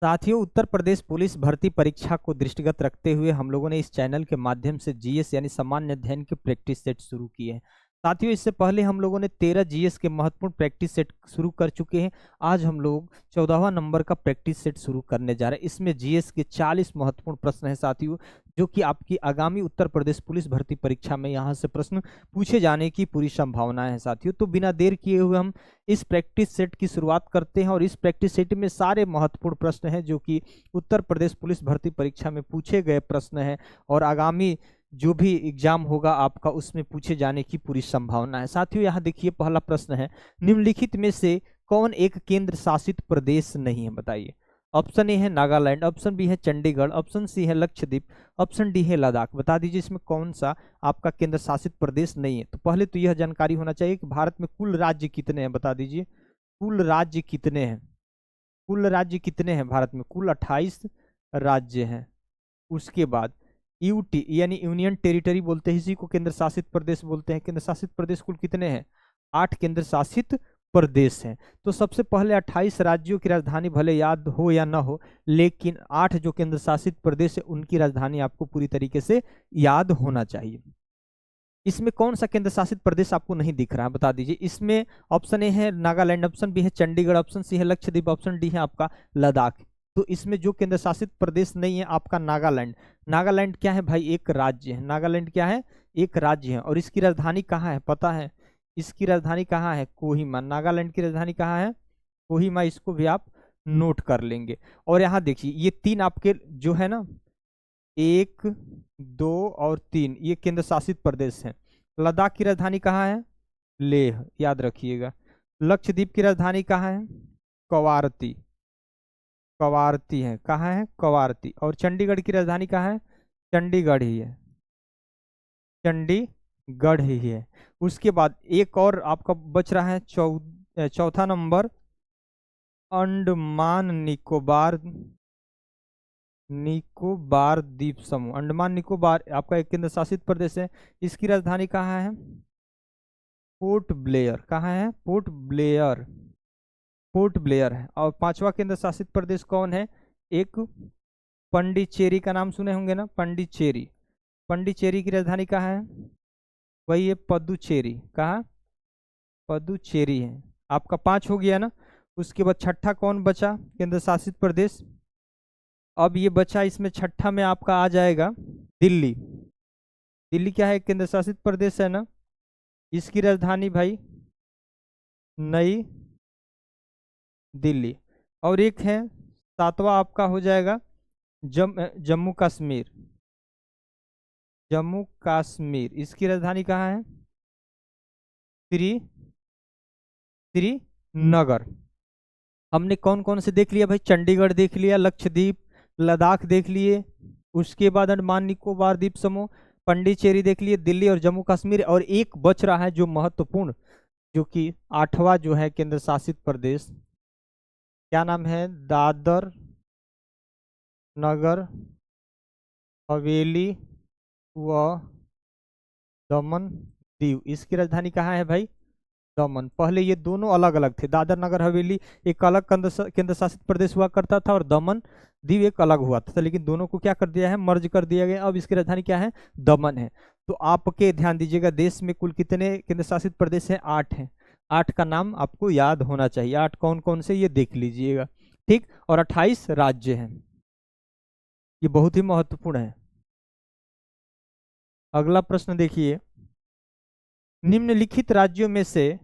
साथियों, उत्तर प्रदेश पुलिस भर्ती परीक्षा को दृष्टिगत रखते हुए हम लोगों ने इस चैनल के माध्यम से जीएस यानी सामान्य अध्ययन के प्रैक्टिस सेट शुरू किए हैं। साथियों, इससे पहले हम लोगों ने 13 जीएस के महत्वपूर्ण प्रैक्टिस सेट शुरू कर चुके हैं। आज हम लोग 14वां नंबर का प्रैक्टिस सेट शुरू करने जा रहे हैं। इसमें जीएस के 40 महत्वपूर्ण प्रश्न हैं साथियों, जो कि आपकी आगामी उत्तर प्रदेश पुलिस भर्ती परीक्षा में यहाँ से प्रश्न पूछे जाने की पूरी संभावनाएं हैं साथियों। तो बिना देर किए हुए हम इस प्रैक्टिस सेट की शुरुआत करते हैं और इस प्रैक्टिस सेट में सारे महत्वपूर्ण प्रश्न हैं जो कि उत्तर प्रदेश पुलिस भर्ती परीक्षा में पूछे गए प्रश्न हैं और आगामी जो भी एग्जाम होगा आपका उसमें पूछे जाने की पूरी संभावना है। साथियों, यहाँ देखिए, पहला प्रश्न है, निम्नलिखित में से कौन एक केंद्र शासित प्रदेश नहीं है, बताइए। ऑप्शन ए है नागालैंड, ऑप्शन बी है चंडीगढ़, ऑप्शन सी है लक्षद्वीप, ऑप्शन डी है लद्दाख। बता दीजिए इसमें कौन सा आपका केंद्र शासित प्रदेश नहीं है। तो पहले तो यह जानकारी होना चाहिए कि भारत में कुल राज्य कितने हैं, बता दीजिए कुल राज्य कितने हैं। कुल राज्य कितने हैं भारत में? कुल 28 राज्य हैं। उसके बाद यूटी यानी यूनियन टेरिटरी बोलते हैं, इसी को केंद्र शासित प्रदेश बोलते हैं। केंद्र शासित प्रदेश कुल कितने हैं? 8 केंद्र शासित प्रदेश हैं। तो सबसे पहले 28 राज्यों की राजधानी भले याद हो या ना हो, लेकिन 8 जो केंद्र शासित प्रदेश है उनकी राजधानी आपको पूरी तरीके से याद होना चाहिए। इसमें कौन सा केंद्र शासित प्रदेश आपको नहीं दिख रहा है, बता दीजिए। इसमें ऑप्शन ए है नागालैंड, ऑप्शन बी है चंडीगढ़, ऑप्शन सी है लक्षद्वीप, ऑप्शन डी है आपका लद्दाख। तो इसमें जो केंद्र शासित प्रदेश नहीं है आपका नागालैंड। नागालैंड क्या है भाई? एक राज्य है। नागालैंड क्या है? एक राज्य है। और इसकी राजधानी कहाँ है पता है? इसकी राजधानी कहाँ है? कोहिमा। नागालैंड की राजधानी कहाँ है? कोहिमा। इसको भी आप नोट कर लेंगे। और यहाँ देखिए, ये 3 आपके जो है ना, 1, 2 और 3, ये केंद्र शासित प्रदेश हैं। लद्दाख की राजधानी कहाँ है? लेह, याद रखिएगा। लक्षद्वीप की राजधानी कहाँ है? कवारती। कवारती है। कहाँ है? कवारती। और चंडीगढ़ की राजधानी कहाँ है? चंडीगढ़ ही है। चंडीगढ़ ही है। उसके बाद एक और आपका बच रहा है, चौथा नंबर, अंडमान निकोबार। निकोबार द्वीप समूह। अंडमान निकोबार आपका एक केंद्र शासित प्रदेश है। इसकी राजधानी कहाँ है? Port Blair. कहाँ है? Port Blair. पोर्ट ब्लेयर है। और 5वां केंद्र शासित प्रदेश कौन है? एक पंडिचेरी का नाम सुने होंगे ना, पंडिचेरी। पंडिचेरी की राजधानी कहाँ है? वही है पदुचेरी। कहाँ? पदुचेरी है। आपका 5 हो गया ना। उसके बाद छठा कौन बचा केंद्र शासित प्रदेश? अब ये बचा, इसमें छठा में आपका आ जाएगा दिल्ली। दिल्ली क्या है? केंद्र शासित प्रदेश है ना। इसकी राजधानी भाई नई दिल्ली। और एक है 7वां आपका हो जाएगा जम्मू कश्मीर। जम्मू कश्मीर। इसकी राजधानी कहाँ है? श्रीनगर। हमने कौन कौन से देख लिया भाई? चंडीगढ़ देख लिया, लक्षद्वीप, लद्दाख देख लिए, उसके बाद अंडमान निकोबार द्वीप समूह, पंडिचेरी देख लिए, दिल्ली और जम्मू कश्मीर। और एक बच रहा है जो महत्वपूर्ण, जो कि 8वां जो है केंद्र शासित प्रदेश, क्या नाम है? दादर नगर हवेली व दमन दीव। इसकी राजधानी कहाँ है भाई? दमन। पहले ये दोनों अलग अलग थे। दादर नगर हवेली एक अलग केंद्र शासित प्रदेश हुआ करता था और दमन दीव एक अलग हुआ था, लेकिन दोनों को क्या कर दिया है? मर्ज कर दिया गया। अब इसकी राजधानी क्या है? दमन है। तो आपके ध्यान दीजिएगा, देश में कुल कितने केंद्र शासित प्रदेश हैं? 8 हैं। 8 का नाम आपको याद होना चाहिए। 8 कौन कौन से, ये देख लीजिएगा, ठीक। और 28 राज्य हैं। ये बहुत ही महत्वपूर्ण है। अगला प्रश्न देखिए, निम्नलिखित राज्यों में से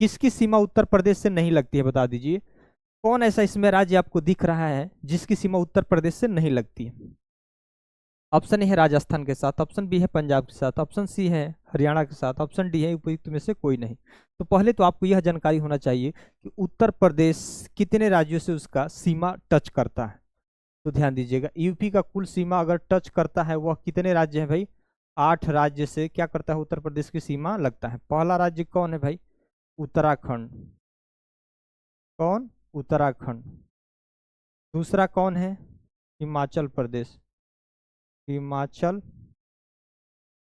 किसकी सीमा उत्तर प्रदेश से नहीं लगती है, बता दीजिए। कौन ऐसा इसमें राज्य आपको दिख रहा है जिसकी सीमा उत्तर प्रदेश से नहीं लगती है? ऑप्शन ए है राजस्थान के साथ, ऑप्शन बी है पंजाब के साथ, ऑप्शन सी है हरियाणा के साथ, ऑप्शन डी है उपयुक्त में से कोई नहीं। तो पहले तो आपको यह जानकारी होना चाहिए कि उत्तर प्रदेश कितने राज्यों से उसका सीमा टच करता है। तो ध्यान दीजिएगा, यूपी का कुल सीमा अगर टच करता है वह कितने राज्य हैं भाई? 8 राज्य से क्या करता है? उत्तर प्रदेश की सीमा लगता है। पहला राज्य कौन है भाई? उत्तराखंड। कौन? उत्तराखंड। दूसरा कौन है? हिमाचल प्रदेश। हिमाचल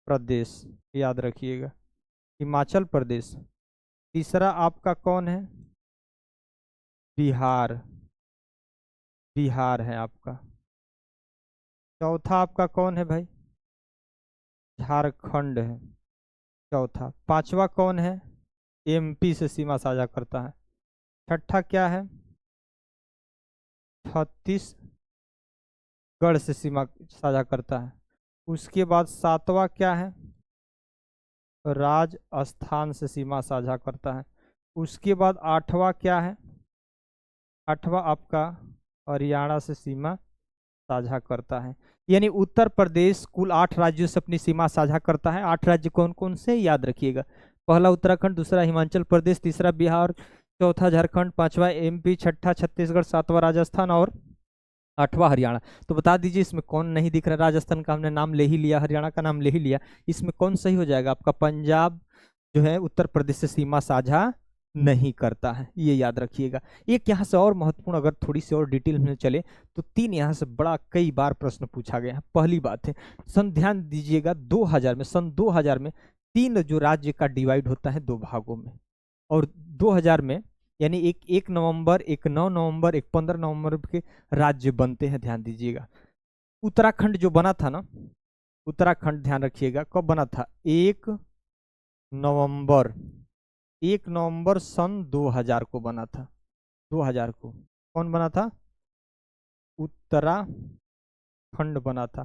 प्रदेश, याद रखिएगा, हिमाचल प्रदेश। तीसरा आपका कौन है? बिहार। बिहार है आपका। चौथा आपका कौन है भाई? झारखंड है चौथा। पांचवा कौन है? एमपी से सीमा साझा करता है। छठा क्या है? छत्तीसगढ़ से सीमा साझा करता है। उसके बाद सातवां क्या है? राजस्थान से सीमा साझा करता है। उसके बाद आठवां क्या है? आठवां आपका हरियाणा से सीमा साझा करता है। यानी उत्तर प्रदेश कुल 8 राज्यों से अपनी सीमा साझा करता है। 8 राज्य कौन कौन से, याद रखिएगा। पहला उत्तराखंड, दूसरा हिमाचल प्रदेश, तीसरा बिहार, चौथा झारखंड, पांचवा एमपी, छठा छत्तीसगढ़, सातवां राजस्थान और आठवां हरियाणा। तो बता दीजिए इसमें कौन नहीं दिख रहा? राजस्थान का हमने नाम ले ही लिया, हरियाणा का नाम ले ही लिया, इसमें कौन सही हो जाएगा आपका? पंजाब जो है उत्तर प्रदेश से सीमा साझा नहीं करता है, ये याद रखिएगा। एक यहाँ से और महत्वपूर्ण, अगर थोड़ी सी और डिटेल में चले तो 3 यहाँ से बड़ा कई बार प्रश्न पूछा गया है। पहली बात है, सन दीजिएगा 2000 में, सन 2000 में 3 जो राज्य का डिवाइड होता है 2 भागों में, और 2000 में यानी एक 1 नवंबर, एक 9 नवंबर, एक 15 नवंबर के राज्य बनते हैं। ध्यान दीजिएगा, उत्तराखंड जो बना था ना, उत्तराखंड ध्यान रखिएगा कब बना था? 1 नवंबर, 1 नवंबर सन 2000 को बना था। 2000 को कौन बना था? उत्तराखंड बना था।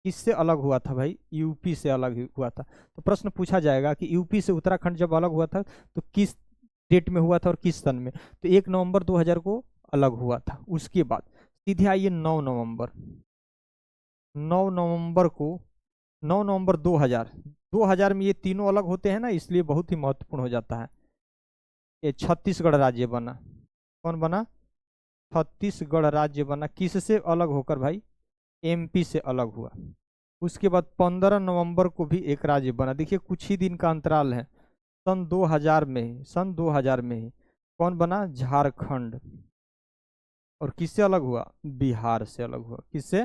किससे अलग हुआ था भाई? यूपी से अलग हुआ था। तो प्रश्न पूछा जाएगा कि यूपी से उत्तराखंड जब अलग हुआ था तो किस डेट में हुआ था और किस सन में? तो 1 नवंबर 2000 को अलग हुआ था। उसके बाद सीधे आइए 9 नवंबर, 9 नवंबर को, 9 नवंबर 2000, 2000 में ये तीनों अलग होते हैं ना, इसलिए बहुत ही महत्वपूर्ण हो जाता है। ये छत्तीसगढ़ राज्य बना। कौन बना? छत्तीसगढ़ राज्य बना। किससे अलग होकर भाई? एमपी से अलग हुआ। उसके बाद 15 नवंबर को भी एक राज्य बना। देखिए कुछ ही दिन का अंतराल है, सन 2000 में ही, सन 2000 में ही कौन बना? झारखंड। और किससे अलग हुआ? बिहार से अलग हुआ। किससे?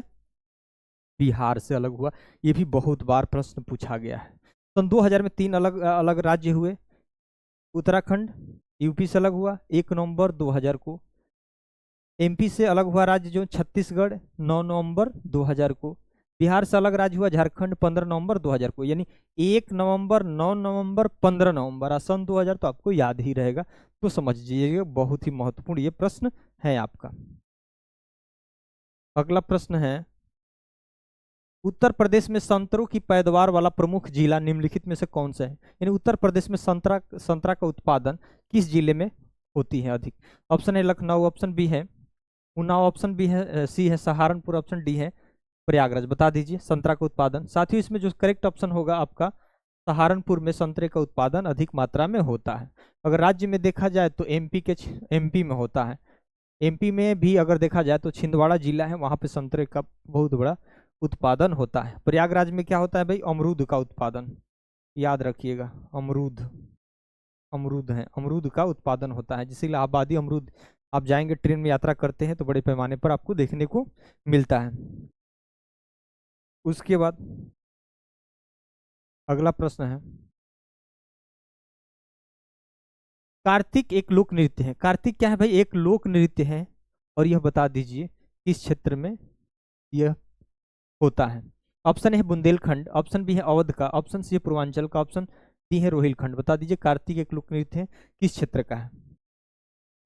बिहार से अलग हुआ। ये भी बहुत बार प्रश्न पूछा गया है। सन 2000 में 3 अलग अलग राज्य हुए। उत्तराखंड यूपी से अलग हुआ 1 नवंबर 2000 को। एमपी से अलग हुआ राज्य जो छत्तीसगढ़ 9 नवंबर 2000 को। बिहार से अलग राज्य हुआ झारखंड 15 नवंबर 2000 को। यानी 1 नवंबर, 9 नवंबर, 15 नवंबर सन 2000 तो आपको याद ही रहेगा। तो समझ लीजिएगा, बहुत ही महत्वपूर्ण ये प्रश्न है आपका। अगला प्रश्न है, उत्तर प्रदेश में संतरों की पैदावार वाला प्रमुख जिला निम्नलिखित में से कौन सा है? यानी उत्तर प्रदेश में संतरा का उत्पादन किस जिले में होती है अधिक? ऑप्शन है लखनऊ, ऑप्शन बी है उन्नाव, ऑप्शन बी है सी है सहारनपुर, ऑप्शन डी है प्रयागराज। बता दीजिए संतरा का उत्पादन। साथियों इसमें जो करेक्ट ऑप्शन होगा आपका सहारनपुर में संतरे का उत्पादन अधिक मात्रा में होता है। अगर राज्य में देखा जाए तो एमपी में होता है। एमपी में भी अगर देखा जाए तो छिंदवाड़ा जिला है, वहां पे संतरे का बहुत बड़ा उत्पादन होता है। प्रयागराज में क्या होता है भाई? अमरूद का उत्पादन, याद रखिएगा, अमरूद है, अमरूद का उत्पादन होता है। जिसे इलाहाबादी अमरूद आप जाएंगे ट्रेन में यात्रा करते हैं तो बड़े पैमाने पर आपको देखने को मिलता है। उसके बाद अगला प्रश्न है, कार्तिक एक लोक नृत्य है। कार्तिक क्या है भाई? एक लोक नृत्य है। और यह बता दीजिए किस क्षेत्र में यह होता है? ऑप्शन है बुंदेलखंड, ऑप्शन बी है अवध का, ऑप्शन सी है पूर्वांचल का, ऑप्शन डी है रोहिलखंड। बता दीजिए कार्तिक एक लोक नृत्य है किस क्षेत्र का है?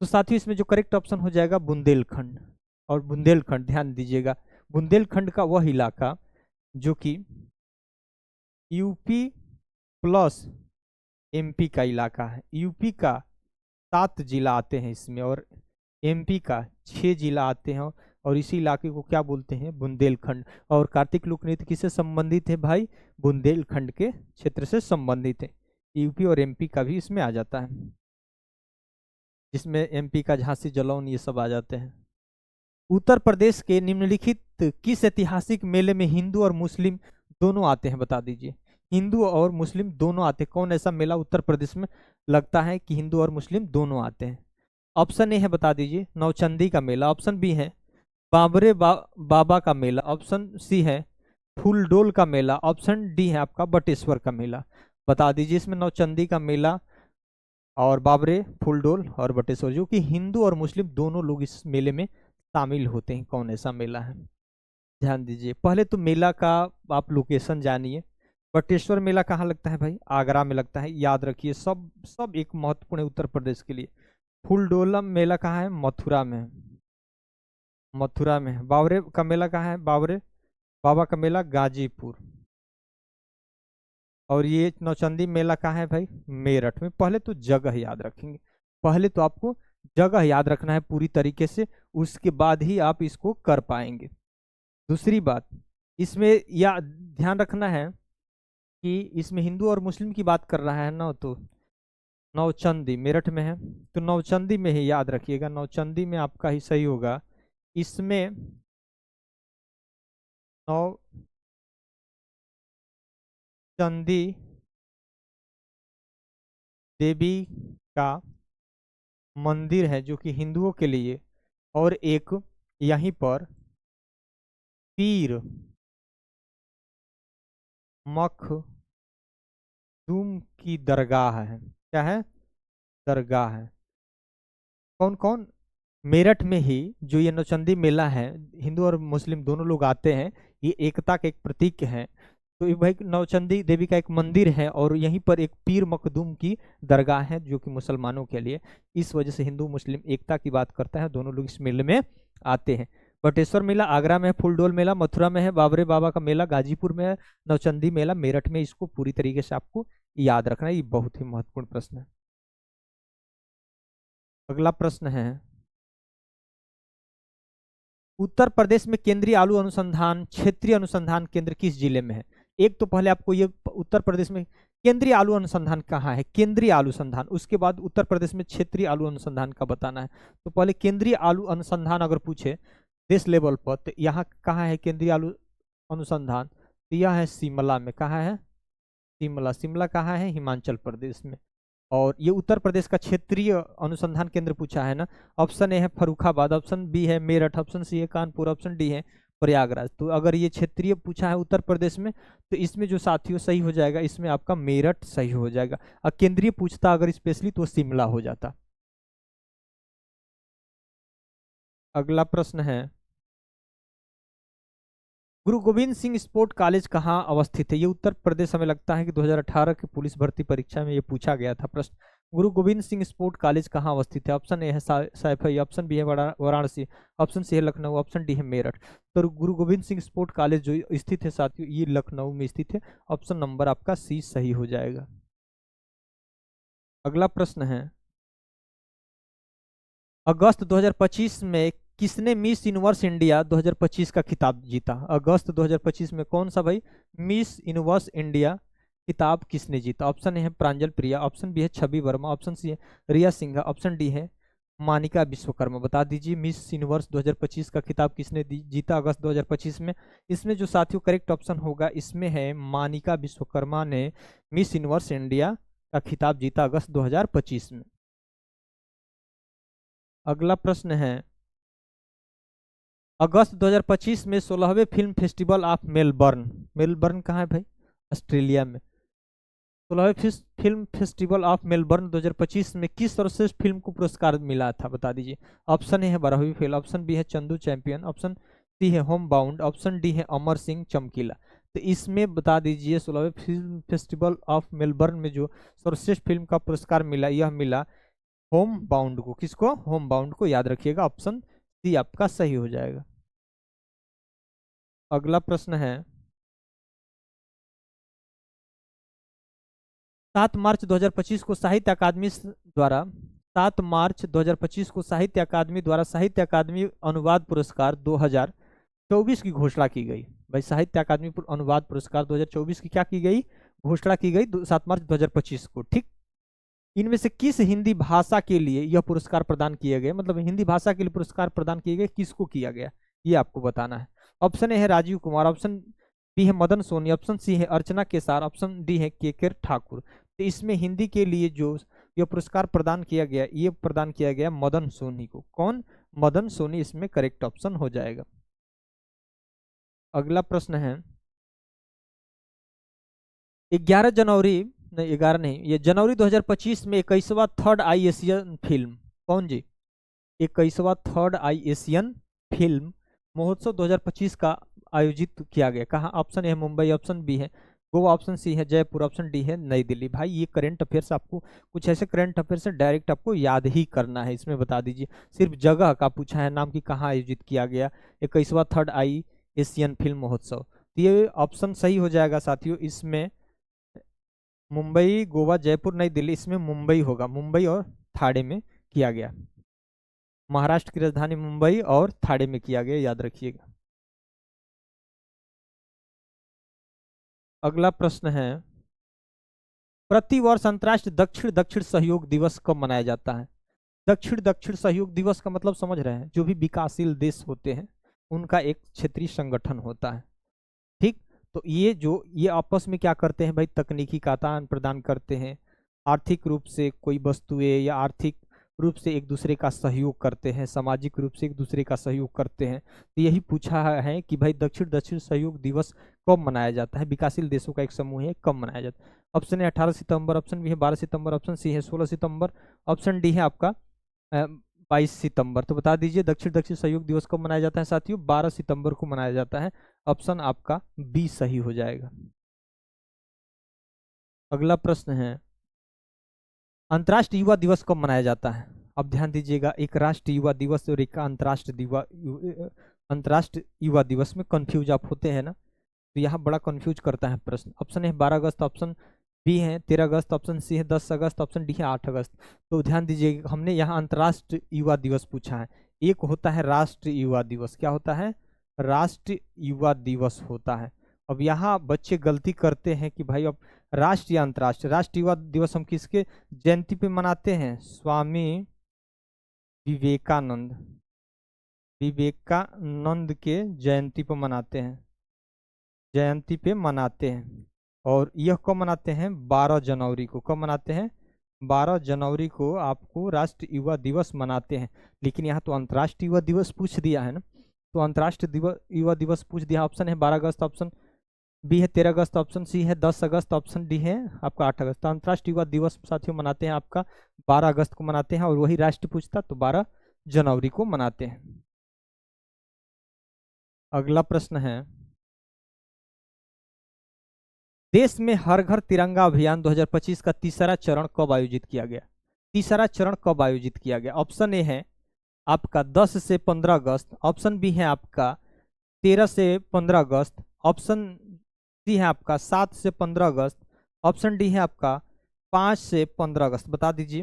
तो साथियों इसमें जो करेक्ट ऑप्शन हो जाएगा बुंदेलखंड। और बुंदेलखंड ध्यान दीजिएगा, बुंदेलखंड का वह इलाका जो कि यूपी प्लस एमपी का इलाका है। यूपी का 7 जिला आते हैं इसमें और एमपी का 6 जिला आते हैं, और इसी इलाके को क्या बोलते हैं? बुंदेलखंड। और कार्तिक लोक नृत्य किससे संबंधित है भाई? बुंदेलखंड के क्षेत्र से संबंधित है। यूपी और एमपी का भी इसमें आ जाता है, जिसमें एमपी का झांसी जलौन ये सब आ जाते हैं। उत्तर प्रदेश के निम्नलिखित किस ऐतिहासिक मेले में हिंदू और मुस्लिम दोनों आते हैं? बता दीजिए, हिंदू और मुस्लिम दोनों आते हैं। कौन ऐसा मेला उत्तर प्रदेश में लगता है कि हिंदू और मुस्लिम दोनों आते हैं? ऑप्शन ए है, बता दीजिए, नौचंदी का मेला, ऑप्शन बी है बाबरे बाबा का मेला, ऑप्शन सी है फूलडोल का मेला, ऑप्शन डी है आपका बटेश्वर का मेला। बता दीजिए इसमें नौचंदी का मेला और बाबरे, फूलडोल और बटेश्वर, जो कि हिंदू और मुस्लिम दोनों लोग इस मेले में शामिल होते हैं। कौन ऐसा मेला है? ध्यान दीजिए, पहले तो मेला का आप लोकेशन जानिए। बटेश्वर मेला कहाँ लगता है भाई? आगरा में लगता है, याद रखिए। सब सब एक महत्वपूर्ण है उत्तर प्रदेश के लिए। फूलडोलम मेला कहाँ है? मथुरा में है। मथुरा में है। बावरे का मेला कहाँ है? बावरे बाबा का मेला गाजीपुर। और ये नौचंदी मेला कहाँ है भाई? मेरठ में। पहले तो जगह याद रखेंगे, पहले तो आपको जगह याद रखना है पूरी तरीके से, उसके बाद ही आप इसको कर पाएंगे। दूसरी बात इसमें या ध्यान रखना है कि इसमें हिंदू और मुस्लिम की बात कर रहा है ना, तो नौचंदी मेरठ में है, तो नौचंदी में ही याद रखिएगा, नौचंदी में आपका ही सही होगा। इसमें नौचंदी देवी का मंदिर है जो कि हिंदुओं के लिए, और एक यहीं पर पीर मखदूम की दरगाह है। क्या है? दरगाह है। कौन कौन? मेरठ में ही जो ये नौचंदी मेला है, हिंदू और मुस्लिम दोनों लोग आते हैं, ये एकता का एक प्रतीक है। तो ये भाई नौचंदी देवी का एक मंदिर है, और यहीं पर एक पीर मखदूम की दरगाह है जो कि मुसलमानों के लिए। इस वजह से हिंदू मुस्लिम एकता की बात करता है, दोनों लोग इस मेले में आते हैं। बटेश्वर मेला आगरा में है, फूलडोल मेला मथुरा में है, बाबरे बाबा का मेला गाजीपुर में है, नौचंदी मेला मेरठ में। इसको पूरी तरीके से आपको याद रखना है, ये बहुत ही महत्वपूर्ण प्रश्न है। अगला प्रश्न है, उत्तर प्रदेश में केंद्रीय आलू अनुसंधान क्षेत्रीय अनुसंधान केंद्र किस जिले में है? एक तो पहले आपको ये उत्तर प्रदेश में केंद्रीय आलू अनुसंधान कहाँ है, केंद्रीय आलू अनुसंधान, उसके बाद उत्तर प्रदेश में क्षेत्रीय आलू अनुसंधान का बताना है। तो पहले केंद्रीय आलू अनुसंधान अगर पूछे देश लेवल पर, तो यहाँ कहाँ है केंद्रीय आलू अनुसंधान? तो यह है शिमला में। कहाँ है? शिमला। शिमला कहाँ है? हिमाचल प्रदेश में। और ये उत्तर प्रदेश का क्षेत्रीय अनुसंधान केंद्र पूछा है ना। ऑप्शन ए है फरुखाबाद, ऑप्शन बी है मेरठ, ऑप्शन सी है कानपुर, ऑप्शन डी है प्रयागराज। तो अगर ये क्षेत्रीय पूछा है उत्तर प्रदेश में, तो इसमें जो साथियों सही हो जाएगा, इसमें आपका मेरठ सही हो जाएगा। और केंद्रीय पूछता अगर स्पेशली तो शिमला हो जाता। अगला प्रश्न है, गुरु गोविंद सिंह स्पोर्ट कॉलेज कहाँ अवस्थित है? ये उत्तर प्रदेश, हमें लगता है कि 2018 की पुलिस भर्ती परीक्षा में ये पूछा गया था प्रश्न। गुरु गोविंद सिंह स्पोर्ट कॉलेज कहाँ अवस्थित है? ऑप्शन ए है सैफई, ऑप्शन बी है वाराणसी, ऑप्शन सी है लखनऊ, ऑप्शन डी है मेरठ। तो गुरु गोविंद सिंह स्पोर्ट कॉलेज जो स्थित है साथियों, ये लखनऊ में स्थित है। ऑप्शन नंबर आपका सी सही हो जाएगा। अगला प्रश्न है, अगस्त 2025 में किसने मिस यूनिवर्स इंडिया 2025 का खिताब जीता? अगस्त 2025 में कौन सा भाई मिस यूनिवर्स इंडिया खिताब किसने जीता? ऑप्शन ए है प्रांजल प्रिया, ऑप्शन बी है छवि वर्मा, ऑप्शन सी है रिया सिंघा, ऑप्शन डी है मानिका विश्वकर्मा। बता दीजिए मिस यूनिवर्स 2025 का खिताब किसने जीता अगस्त 2025 में? इसमें जो साथियों करेक्ट ऑप्शन होगा, इसमें है मानिका विश्वकर्मा ने मिस यूनिवर्स इंडिया का खिताब जीता अगस्त 2025 में। अगला प्रश्न है, अगस्त 2025 में 16वें film festival of Melbourne, Melbourne कहाँ है भाई? ऑस्ट्रेलिया में। 16वें फिल्म फेस्टिवल ऑफ मेलबर्न 2025 में किस सर्वश्रेष्ठ फिल्म को पुरस्कार मिला था? बता दीजिए। ऑप्शन ए है 12वीं फेल, ऑप्शन बी है चंदू चैंपियन, ऑप्शन सी है होम बाउंड, ऑप्शन डी है अमर सिंह चमकीला। तो इसमें बता दीजिए 16वें फिल्म फेस्टिवल ऑफ मेलबर्न में जो सर्वश्रेष्ठ फिल्म का पुरस्कार मिला, यह मिला होम बाउंड को। किसको? होम बाउंड को। याद रखिएगा, ऑप्शन सी आपका सही हो जाएगा। अगला प्रश्न है, 7 मार्च 2025 को साहित्य अकादमी द्वारा 7 मार्च 2025 को साहित्य अकादमी द्वारा साहित्य अकादमी अनुवाद पुरस्कार 2024 की घोषणा की गई। भाई साहित्य अकादमी अनुवाद पुरस्कार 2024 की क्या की गई? घोषणा की गई 7 मार्च 2025 को। ठीक, इनमें से किस हिंदी भाषा के लिए यह पुरस्कार प्रदान किए गए? मतलब हिंदी भाषा के लिए पुरस्कार प्रदान किए गए, किसको किया गया, ये आपको बताना है। ऑप्शन ए है राजीव कुमार, ऑप्शन बी है मदन सोनी, ऑप्शन सी है अर्चना केसार, ऑप्शन डी है के ठाकुर। तो इसमें हिंदी के लिए जो यह पुरस्कार प्रदान किया गया, ये प्रदान किया गया मदन सोनी को। कौन? मदन सोनी इसमें करेक्ट ऑप्शन हो जाएगा। अगला प्रश्न है, 11 जनवरी नहीं 11 नहीं, ये जनवरी 2025 में 21वां थर्ड आई एशियन फिल्म, कौन जी? 21वां थर्ड आई एशियन फिल्म महोत्सव 2025 का आयोजित किया गया? कहाँ? ऑप्शन ए है मुंबई, ऑप्शन बी है गोवा, ऑप्शन सी है जयपुर, ऑप्शन डी है नई दिल्ली। भाई ये करंट अफेयर्स, आपको कुछ ऐसे करंट अफेयर्स है डायरेक्ट आपको याद ही करना है। इसमें बता दीजिए, सिर्फ जगह का पूछा है, नाम की कहाँ आयोजित किया गया 21वां थर्ड आई एशियन फिल्म महोत्सव। तो ये ऑप्शन सही हो जाएगा साथियों। इसमें मुंबई, गोवा, जयपुर, नई दिल्ली, इसमें मुंबई होगा। मुंबई और थाने में किया गया। महाराष्ट्र की राजधानी मुंबई और थाने में किया गया, याद रखिएगा। अगला प्रश्न है, प्रतिवर्ष अंतर्राष्ट्रीय दक्षिण दक्षिण सहयोग दिवस कब मनाया जाता है? दक्षिण दक्षिण सहयोग दिवस का मतलब समझ रहे हैं? जो भी विकासशील देश होते हैं उनका एक क्षेत्रीय संगठन होता है, ठीक। तो ये आपस में क्या करते हैं भाई? तकनीकी का आदान प्रदान करते हैं, आर्थिक रूप से कोई वस्तुएं या आर्थिक रूप से एक दूसरे का सहयोग करते हैं, सामाजिक रूप से एक दूसरे का सहयोग करते हैं। तो यही पूछा है कि भाई दक्षिण दक्षिण सहयोग दिवस कब मनाया जाता है? विकासशील देशों का एक समूह है, कब मनाया जाता है? ऑप्शन ए 18 सितंबर, ऑप्शन बी है 12 सितंबर, ऑप्शन सी है 16 सितंबर, ऑप्शन डी है आपका 22 सितंबर। तो बता दीजिए दक्षिण दक्षिण सहयोग दिवस कब मनाया जाता है साथियों? 12 सितंबर को मनाया जाता है। ऑप्शन आपका बी सही हो जाएगा। अगला प्रश्न है, अंतर्राष्ट्रीय युवा दिवस कब मनाया जाता है? अब ध्यान दीजिएगा, एक राष्ट्रीय युवा दिवस और एक अंतर्राष्ट्रीय युवा दिवस में कंफ्यूज आप होते हैं ना, तो यहाँ बड़ा कंफ्यूज करता है प्रश्न। ऑप्शन है 12 अगस्त, ऑप्शन बी है 13 अगस्त, ऑप्शन सी है 10 अगस्त, ऑप्शन डी है 8 अगस्त। तो ध्यान दीजिएगा, हमने यहाँ अंतर्राष्ट्रीय युवा दिवस पूछा है, एक होता है राष्ट्रीय युवा दिवस। क्या होता है? राष्ट्रीय युवा दिवस होता है। अब यहाँ बच्चे गलती करते हैं कि भाई अब राष्ट्रीय अंतर्राष्ट्रीय, राष्ट्रीय युवा दिवस हम किसके जयंती पे मनाते हैं? स्वामी विवेकानंद, विवेकानंद के जयंती पे मनाते हैं, जयंती पे मनाते हैं। और यह कब मनाते हैं? 12 जनवरी को। कब मनाते हैं? 12 जनवरी को आपको राष्ट्रीय युवा दिवस मनाते हैं। लेकिन यहाँ तो अंतर्राष्ट्रीय युवा दिवस पूछ दिया है ना, तो अंतर्राष्ट्रीय युवा दिवस पूछ दिया। ऑप्शन है 12 अगस्त, ऑप्शन बी है 13 अगस्त, ऑप्शन सी है 10 अगस्त, ऑप्शन डी है आपका 8 अगस्त। तो अंतर्राष्ट्रीय युवा दिवस साथियों मनाते हैं आपका 12 अगस्त को मनाते हैं, और वही राष्ट्र पूछता तो 12 जनवरी को मनाते हैं। अगला प्रश्न है, देश में हर घर तिरंगा अभियान 2025 का तीसरा चरण कब आयोजित किया गया? तीसरा चरण कब आयोजित किया गया? ऑप्शन ए है आपका 10 से 15 अगस्त, ऑप्शन बी है आपका 13 से 15 अगस्त, ऑप्शन सी है आपका 7 से 15 अगस्त, ऑप्शन डी है आपका 5 से 15 अगस्त। बता दीजिए।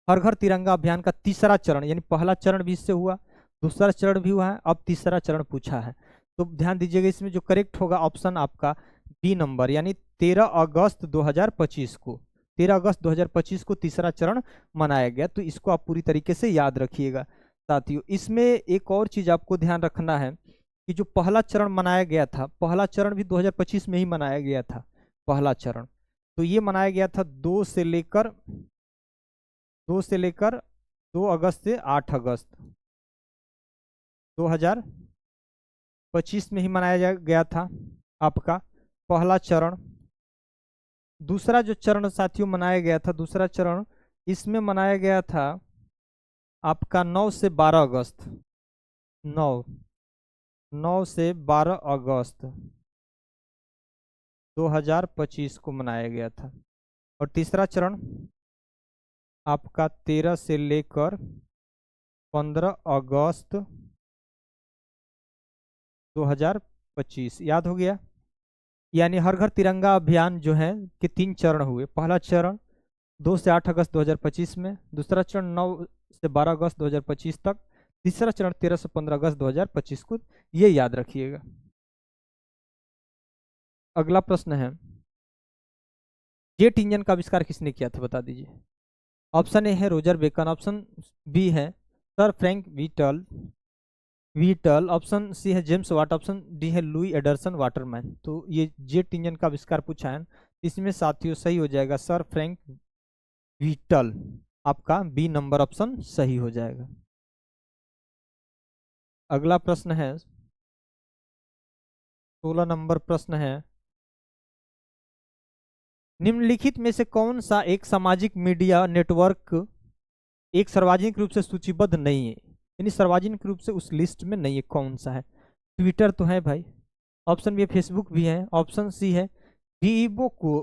हर घर तिरंगा अभियान का तीसरा चरण, यानी पहला चरण भी इससे हुआ, दूसरा चरण भी हुआ है, अब तीसरा चरण पूछा है। तो ध्यान दीजिएगा, इसमें जो करेक्ट होगा ऑप्शन आपका बी नंबर, यानी 13 अगस्त 2025 को, 13 अगस्त 2025 को तीसरा चरण मनाया गया। तो इसको आप पूरी तरीके से याद रखिएगा साथियों। इसमें एक और चीज आपको ध्यान रखना है कि जो पहला चरण मनाया गया था, पहला चरण भी 2025 में ही मनाया गया था। पहला चरण तो ये मनाया गया था 2 से लेकर 2 अगस्त से 8 अगस्त 2025 में ही मनाया गया था आपका पहला चरण। दूसरा जो चरण साथियों मनाया गया था, दूसरा चरण इसमें मनाया गया था आपका 9 से 12 अगस्त, 9 से 12 अगस्त 2025 को मनाया गया था। और तीसरा चरण आपका 13 से लेकर 15 अगस्त 2025। याद हो गया? यानी हर घर तिरंगा अभियान जो है कि 3 चरण हुए। पहला चरण 2 से 8 अगस्त 2025 में, दूसरा चरण 9 से 12 अगस्त 2025 तक, तीसरा चरण 13 से 15 अगस्त 2025 को। ये याद रखिएगा। अगला प्रश्न है, जेट इंजन का आविष्कार किसने किया था? बता दीजिए। ऑप्शन ए है रोजर बेकन, ऑप्शन बी है सर फ्रैंक व्हीटल, ऑप्शन सी है जेम्स वाट, ऑप्शन डी है लुई एंडरसन वाटरमैन। तो ये जेट इंजन का आविष्कार पूछा है, इसमें साथियों सही हो जाएगा सर फ्रैंक व्हीटल। आपका बी नंबर ऑप्शन सही हो जाएगा। अगला प्रश्न है 16 नंबर प्रश्न है, निम्नलिखित में से कौन सा एक सामाजिक मीडिया नेटवर्क एक सार्वजनिक रूप से सूचीबद्ध नहीं है? यानी सार्वजनिक रूप से उस लिस्ट में नहीं है। कौन सा है? ट्विटर तो है भाई, ऑप्शन बी है फेसबुक भी है, ऑप्शन सी है वीइबो को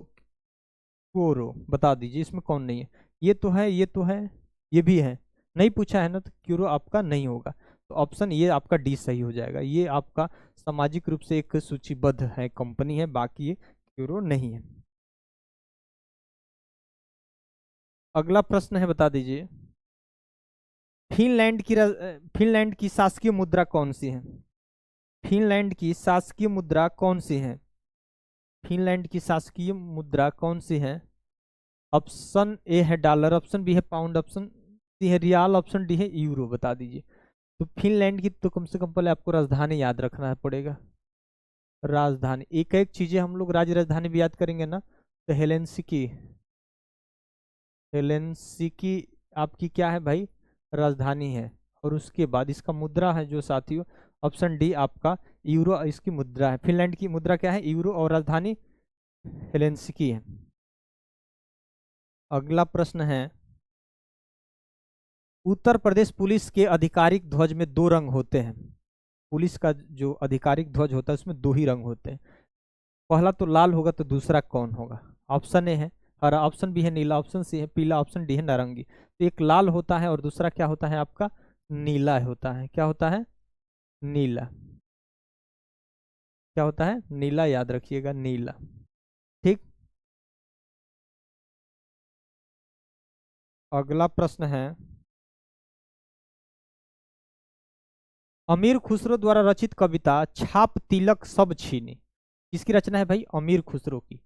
कोरो। बता दीजिए इसमें कौन नहीं है? ये तो है, ये तो है, ये भी है। नहीं पूछा है ना, तो क्यूरो आपका नहीं होगा। तो ऑप्शन ये आपका डी सही हो जाएगा। ये आपका सामाजिक रूप से एक सूचीबद्ध है कंपनी है, बाकी ये क्यूरो नहीं है। अगला प्रश्न है, बता दीजिए फिनलैंड की शासकीय मुद्रा कौन सी है? फिनलैंड की शासकीय मुद्रा कौन सी है? फिनलैंड की शासकीय मुद्रा कौन सी है? ऑप्शन ए है डॉलर, ऑप्शन बी है पाउंड, ऑप्शन सी है रियाल, ऑप्शन डी है यूरो। बता दीजिए। तो फिनलैंड की तो कम से कम पहले आपको राजधानी याद रखना पड़ेगा। राजधानी, एक एक चीजें हम लोग राज्य राजधानी भी याद करेंगे ना। तो हेलेंसिकी, हेलेंसिकी आपकी क्या है भाई? राजधानी है। और उसके बाद इसका मुद्रा है जो साथियों, ऑप्शन डी आपका यूरो इसकी मुद्रा है। फिनलैंड की मुद्रा क्या है? यूरो, और राजधानी हेलेंसिकी है। अगला प्रश्न है, उत्तर प्रदेश पुलिस के आधिकारिक ध्वज में दो रंग होते हैं। पुलिस का जो आधिकारिक ध्वज होता है उसमें दो ही रंग होते हैं। पहला तो लाल होगा, तो दूसरा कौन होगा? ऑप्शन ए है हरा, ऑप्शन बी है नीला, ऑप्शन सी है पीला, ऑप्शन डी है नारंगी। तो एक लाल होता है और दूसरा क्या होता है आपका? नीला होता है। क्या होता है? नीला। क्या होता है? नीला, याद रखिएगा, नीला। ठीक। अगला प्रश्न है, अमीर खुसरो द्वारा रचित कविता छाप तिलक सब छीनी किसकी रचना है भाई? अमीर खुसरो की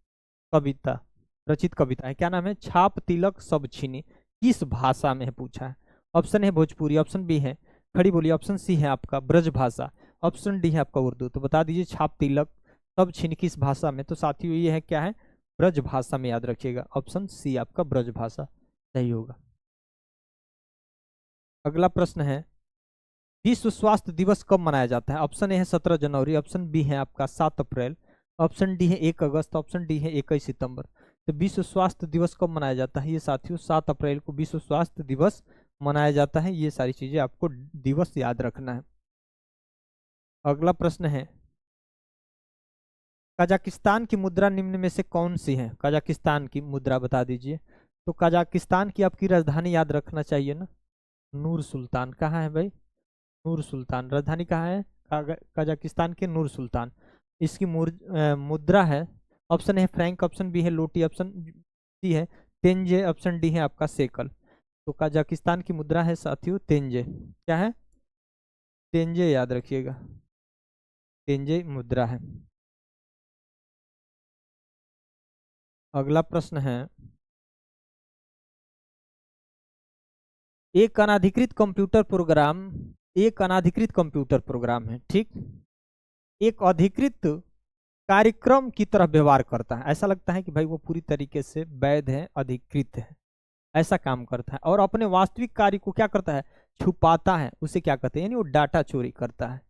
कविता, रचित कविता है। क्या नाम है? छाप तिलक सब छीनी। किस भाषा में है पूछा है? ऑप्शन है भोजपुरी, ऑप्शन बी है खड़ी बोली, ऑप्शन सी है आपका ब्रज भाषा, ऑप्शन डी है आपका उर्दू। तो बता दीजिए छाप तिलक सब छीनी किस भाषा में? तो साथियों ये है क्या है? ब्रज भाषा में, याद रखिएगा। ऑप्शन सी आपका ब्रज भाषा सही होगा। अगला प्रश्न है, विश्व स्वास्थ्य दिवस कब मनाया जाता है? ऑप्शन ए है 17 जनवरी, ऑप्शन बी है आपका 7 अप्रैल, ऑप्शन डी है 1 अगस्त, ऑप्शन डी है 21 सितंबर। तो विश्व स्वास्थ्य दिवस कब मनाया जाता है? ये साथियों 7 अप्रैल को विश्व स्वास्थ्य दिवस मनाया जाता है। ये सारी चीजें आपको दिवस याद रखना है। अगला प्रश्न है, कजाकिस्तान की मुद्रा निम्न में से कौन सी है? कजाकिस्तान की मुद्रा बता दीजिए। तो कजाकिस्तान की आपकी राजधानी याद रखना चाहिए ना, नूर सुल्तान। कहाँ है भाई? नूर सुल्तान। राजधानी कहाँ है कजाकिस्तान के? नूर सुल्तान। इसकी मुद्रा है, ऑप्शन है फ्रैंक, ऑप्शन बी है लोटी, ऑप्शन सी है तेंजे, ऑप्शन डी है आपका सेकल। तो कजाकिस्तान की मुद्रा है साथियों तेंजे। क्या है? तेंजे, याद रखिएगा, तेंजे मुद्रा है। अगला प्रश्न है, एक अनाधिकृत कंप्यूटर प्रोग्राम, एक अनाधिकृत कंप्यूटर प्रोग्राम है, ठीक, एक अधिकृत कार्यक्रम की तरह व्यवहार करता है। ऐसा लगता है कि भाई वो पूरी तरीके से वैध है, अधिकृत है, ऐसा काम करता है। और अपने वास्तविक कार्य को क्या करता है? छुपाता है। उसे क्या कहते हैं? यानी वो डाटा चोरी करता है।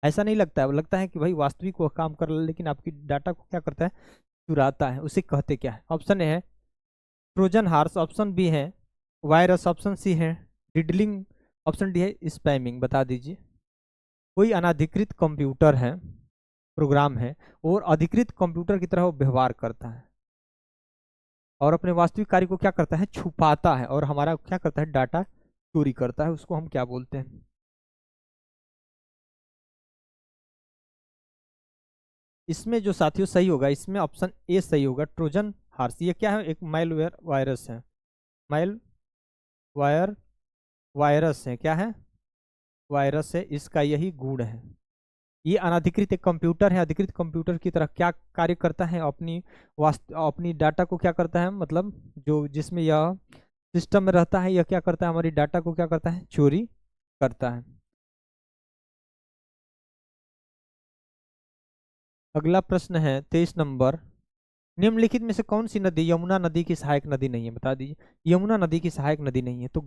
ऐसा नहीं लगता है, वो लगता है कि भाई वास्तविक वो काम कर रहा है, लेकिन आपकी डाटा को क्या करता है? चुराता है। उसे कहते क्या है? ऑप्शन ए है ट्रोजन हार्स, ऑप्शन बी है वायरस, ऑप्शन सी है डिडलिंग, ऑप्शन डी है स्पैमिंग। बता दीजिए। कोई अनाधिकृत कंप्यूटर है, प्रोग्राम है, और अधिकृत कंप्यूटर की तरह वो व्यवहार करता है और अपने वास्तविक कार्य को क्या करता है? छुपाता है, और हमारा क्या करता है? डाटा चोरी करता है। उसको हम क्या बोलते हैं? इसमें जो साथियों सही होगा, इसमें ऑप्शन ए सही होगा, ट्रोजन हार्स। ये क्या है? एक माइलवेयर वायरस है, माइल वायर वायरस है। क्या है? वायरस है। इसका यही गुण है। ये अनाधिकृत एक कंप्यूटर है, अधिकृत कंप्यूटर की तरह क्या कार्य करता है? अपनी डाटा को क्या करता है? मतलब जो जिसमें यह सिस्टम में रहता है, यह क्या करता है? हमारी डाटा को क्या करता है? चोरी करता है। अगला प्रश्न है 23 नंबर, निम्नलिखित में से कौन सी नदी यमुना नदी की सहायक नदी नहीं है? बता दीजिए। यमुना नदी की सहायक नदी नहीं है। तो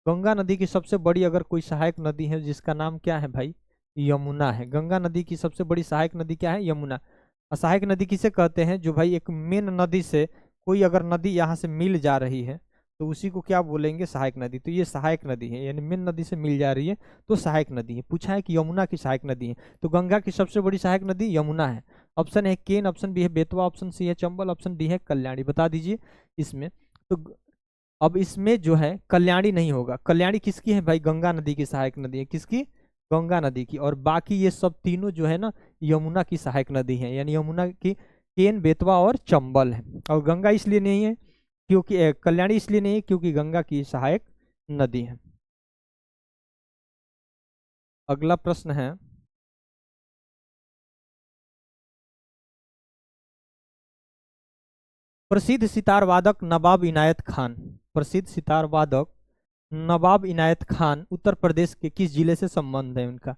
गंगा नदी की सबसे बड़ी अगर कोई सहायक नदी है जिसका नाम क्या है भाई? यमुना है। गंगा नदी की सबसे बड़ी सहायक नदी क्या है? यमुना। सहायक नदी किसे कहते हैं? जो भाई एक मेन नदी से कोई अगर नदी यहाँ से मिल जा रही है तो उसी को क्या बोलेंगे, सहायक नदी। तो ये सहायक नदी है, यानी मेन नदी से मिल जा रही है तो सहायक नदी है। पूछा है कि यमुना की सहायक नदी है, तो गंगा की सबसे बड़ी सहायक नदी यमुना है। ऑप्शन है केन, ऑप्शन बी है बेतवा, ऑप्शन सी है चंबल, ऑप्शन डी है कल्याणी। बता दीजिए इसमें। तो अब इसमें जो है कल्याणी नहीं होगा। कल्याणी किसकी है भाई, गंगा नदी की सहायक नदी है। किसकी, गंगा नदी की। और बाकी ये सब तीनों जो है ना यमुना की सहायक नदी है, यानी यमुना की केन, बेतवा और चंबल है। और गंगा इसलिए नहीं है क्योंकि कल्याणी इसलिए नहीं है क्योंकि गंगा की सहायक नदी है। अगला प्रश्न है, प्रसिद्ध सितार वादक नवाब इनायत खान, प्रसिद्ध सितार वादक नवाब इनायत खान उत्तर प्रदेश के किस जिले से संबंध है उनका।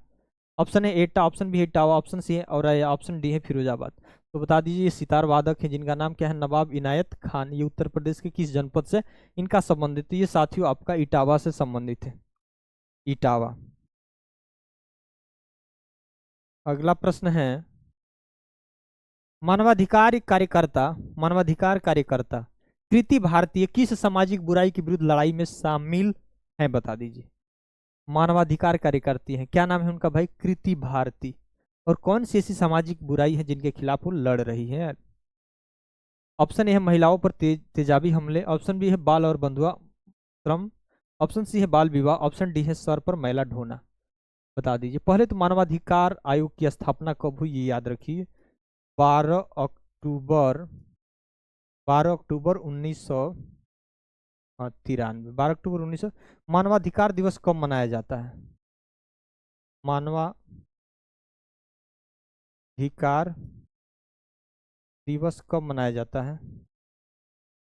ऑप्शन है एटा, ऑप्शन बी है इटावा, ऑप्शन सी है और ऑप्शन डी है फिरोजाबाद। तो बता दीजिए ये सितार वादक है जिनका नाम क्या है, नवाब इनायत खान, ये उत्तर प्रदेश के किस जनपद से इनका संबंधित। तो ये साथियों आपका इटावा से संबंधित है, इटावा। अगला प्रश्न है, मानवाधिकार कार्यकर्ता कृति भारतीय किस सामाजिक बुराई के विरुद्ध लड़ाई में शामिल है, बता दीजिए। मानवाधिकार कार्यकर्ती है, क्या नाम है उनका भाई, कृति भारती। और कौन सी ऐसी सामाजिक बुराई है जिनके खिलाफ वो लड़ रही है। ऑप्शन ए है महिलाओं पर तेजाबी हमले, ऑप्शन बी है बाल और बंधुआ श्रम, ऑप्शन सी है बाल विवाह, ऑप्शन डी है सर पर मैला ढोना। बता दीजिए। पहले तो मानवाधिकार आयोग की स्थापना कब हुई ये याद रखिए, 12 अक्टूबर 1993। 12 अक्टूबर 1900। मानवाधिकार दिवस कब मनाया जाता है, मानवाधिकार दिवस कब मनाया जाता है,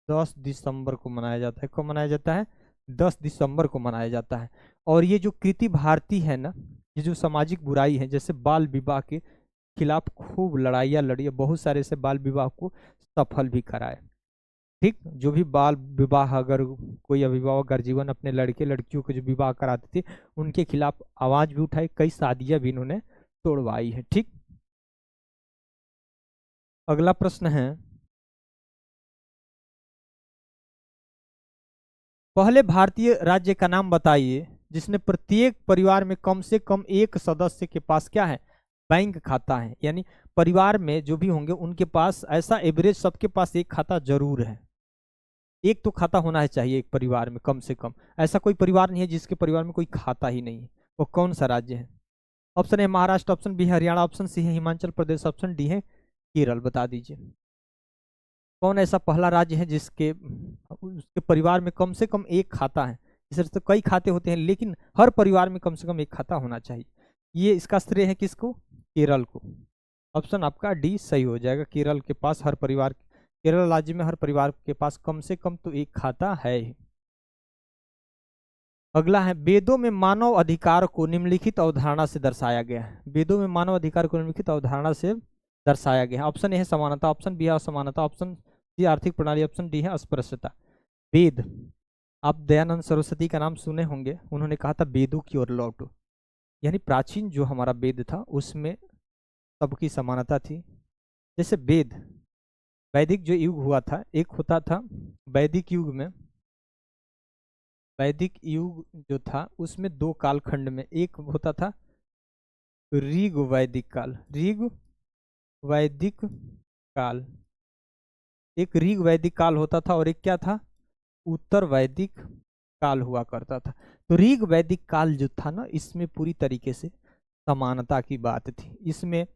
10 दिसंबर को मनाया जाता है। कब मनाया जाता है, 10 दिसंबर को मनाया जाता है। और ये जो कृति भारती है ना, ये जो सामाजिक बुराई है, जैसे बाल विवाह के खिलाफ खूब लड़ाइयाँ लड़ी है, बहुत सारे से बाल विवाह को सफल भी कराए। ठीक, जो भी बाल विवाह, अगर कोई अभिभावक गर्जीवन अपने लड़के लड़कियों को जो विवाह कराते थे उनके खिलाफ आवाज भी उठाई, कई शादियां भी इन्होंने तोड़वाई है। ठीक, अगला प्रश्न है, पहले भारतीय राज्य का नाम बताइए जिसने प्रत्येक परिवार में कम से कम एक सदस्य के पास क्या है, बैंक खाता है। यानी परिवार में जो भी होंगे उनके पास ऐसा एवरेज सबके पास एक खाता जरूर है, एक तो खाता होना चाहिए एक परिवार में कम से कम। ऐसा कोई परिवार नहीं है जिसके परिवार में कोई खाता ही नहीं है। वो कौन सा राज्य है। ऑप्शन है महाराष्ट्र, ऑप्शन बी है हरियाणा, ऑप्शन सी है हिमाचल प्रदेश, ऑप्शन डी है केरल। बता दीजिए कौन ऐसा पहला राज्य है जिसके उसके परिवार में कम से कम एक खाता है। इस तरह से कई खाते होते हैं लेकिन हर परिवार में कम से कम एक खाता होना चाहिए। ये इसका श्रेय है किसको, केरल को। ऑप्शन आपका डी सही हो जाएगा। केरल के पास हर परिवार, केरल राज्य में हर परिवार के पास कम से कम तो एक खाता है। अगला है, वेदों में मानव अधिकार को निम्नलिखित अवधारणा से दर्शाया गया है। वेदों में मानव अधिकार को निम्नलिखित अवधारणा से दर्शाया गया है। ऑप्शन ए है समानता, ऑप्शन बी है असमानता, ऑप्शन सी आर्थिक प्रणाली, ऑप्शन डी है अस्पृश्यता। वेद, आप दयानंद सरस्वती का नाम सुने होंगे, उन्होंने कहा था वेदों की ओर लौटो। यानी प्राचीन जो हमारा वेद था उसमें सबकी समानता थी। जैसे वेद, वैदिक जो युग हुआ था, एक होता था वैदिक युग में, वैदिक युग जो था उसमें दो कालखंड में, एक होता था ऋग वैदिक काल, ऋग वैदिक काल, एक ऋग वैदिक काल होता था और एक क्या था, उत्तर वैदिक काल हुआ करता था। तो ऋग वैदिक काल जो था ना, इसमें पूरी तरीके से समानता की बात थी, इसमें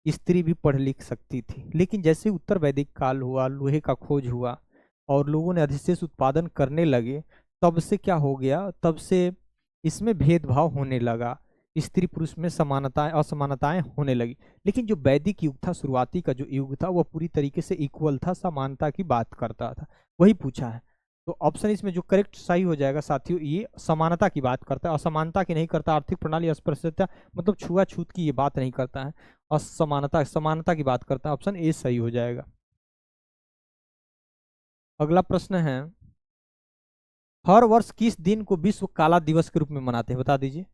स्त्री भी पढ़ लिख सकती थी। लेकिन जैसे उत्तर वैदिक काल हुआ, लोहे का खोज हुआ और लोगों ने अधिशेष उत्पादन करने लगे, तब से क्या हो गया, तब से इसमें भेदभाव होने लगा, स्त्री पुरुष में समानताएं असमानताएं होने लगी। लेकिन जो वैदिक युग था, शुरुआती का जो युग था, वह पूरी तरीके से इक्वल था, समानता की बात करता था। वही पूछा है, तो ऑप्शन इसमें जो करेक्ट सही हो जाएगा साथियों, ये समानता की बात करता है, असमानता की नहीं करता। आर्थिक प्रणाली, अस्पृश्यता मतलब छुआछूत की ये बात नहीं करता है, असमानता समानता की बात करता है। ऑप्शन ए सही हो जाएगा। अगला प्रश्न है, हर वर्ष किस दिन को विश्व काला दिवस के रूप में मनाते हैं, बता दीजिए।